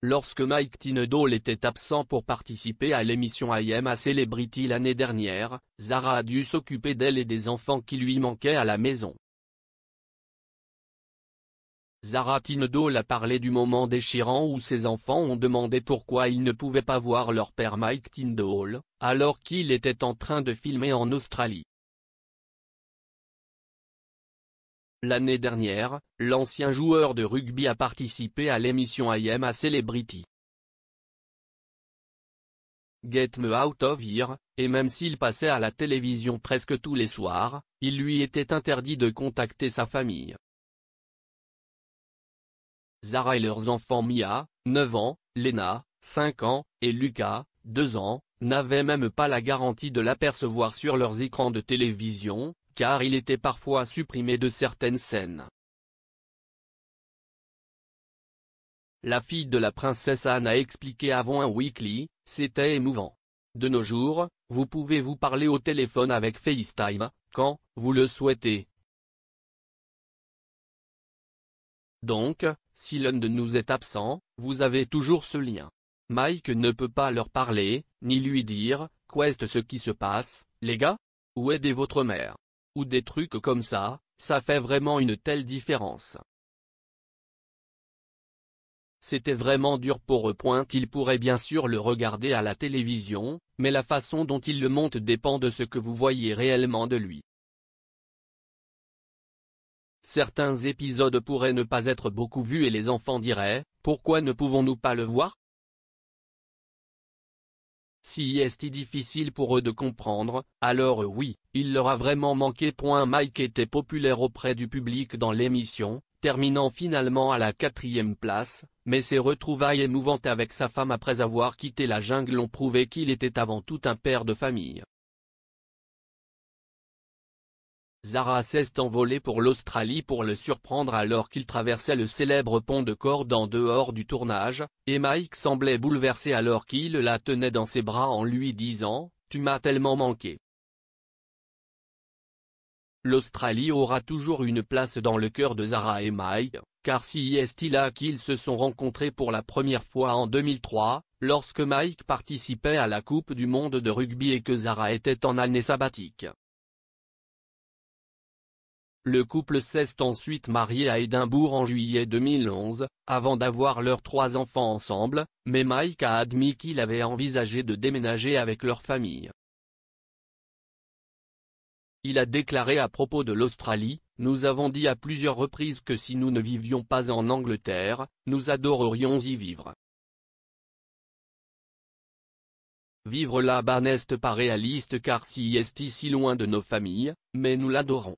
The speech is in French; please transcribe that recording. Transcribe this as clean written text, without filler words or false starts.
Lorsque Mike Tindall était absent pour participer à l'émission I Am a Celebrity l'année dernière, Zara a dû s'occuper d'elle et des enfants qui lui manquaient à la maison. Zara Tindall a parlé du moment déchirant où ses enfants ont demandé pourquoi ils ne pouvaient pas voir leur père Mike Tindall, alors qu'il était en train de filmer en Australie. L'année dernière, l'ancien joueur de rugby a participé à l'émission I Am a Celebrity. Get Me Out of Here, et même s'il passait à la télévision presque tous les soirs, il lui était interdit de contacter sa famille. Zara et leurs enfants Mia, 9 ans, Lena, 5 ans, et Lucas, 2 ans, n'avaient même pas la garantie de l'apercevoir sur leurs écrans de télévision, car il était parfois supprimé de certaines scènes. La fille de la princesse Anne a expliqué avant un Weekly, « C'était émouvant. De nos jours, vous pouvez vous parler au téléphone avec FaceTime, quand vous le souhaitez. Donc, si l'un de nous est absent, vous avez toujours ce lien. Mike ne peut pas leur parler, ni lui dire, qu'est ce qui se passe, les gars? Ou aidez votre mère. Ou des trucs comme ça fait vraiment une telle différence. C'était vraiment dur pour eux. Il pourrait bien sûr le regarder à la télévision, mais la façon dont il le monte dépend de ce que vous voyez réellement de lui. Certains épisodes pourraient ne pas être beaucoup vus et les enfants diraient, pourquoi ne pouvons-nous pas le voir? Si est difficile pour eux de comprendre, alors oui, il leur a vraiment manqué. Mike était populaire auprès du public dans l'émission, terminant finalement à la 4e place, mais ses retrouvailles émouvantes avec sa femme après avoir quitté la jungle ont prouvé qu'il était avant tout un père de famille. Zara s'est envolée pour l'Australie pour le surprendre alors qu'il traversait le célèbre pont de corde en dehors du tournage, et Mike semblait bouleversé alors qu'il la tenait dans ses bras en lui disant « Tu m'as tellement manqué ». L'Australie aura toujours une place dans le cœur de Zara et Mike, car si est là qu'ils se sont rencontrés pour la première fois en 2003, lorsque Mike participait à la Coupe du monde de rugby et que Zara était en année sabbatique. Le couple s'est ensuite marié à Édimbourg en juillet 2011, avant d'avoir leurs 3 enfants ensemble, mais Mike a admis qu'il avait envisagé de déménager avec leur famille. Il a déclaré à propos de l'Australie, « Nous avons dit à plusieurs reprises que si nous ne vivions pas en Angleterre, nous adorerions y vivre. Vivre là-bas n'est pas réaliste car si est si loin de nos familles, mais nous l'adorons.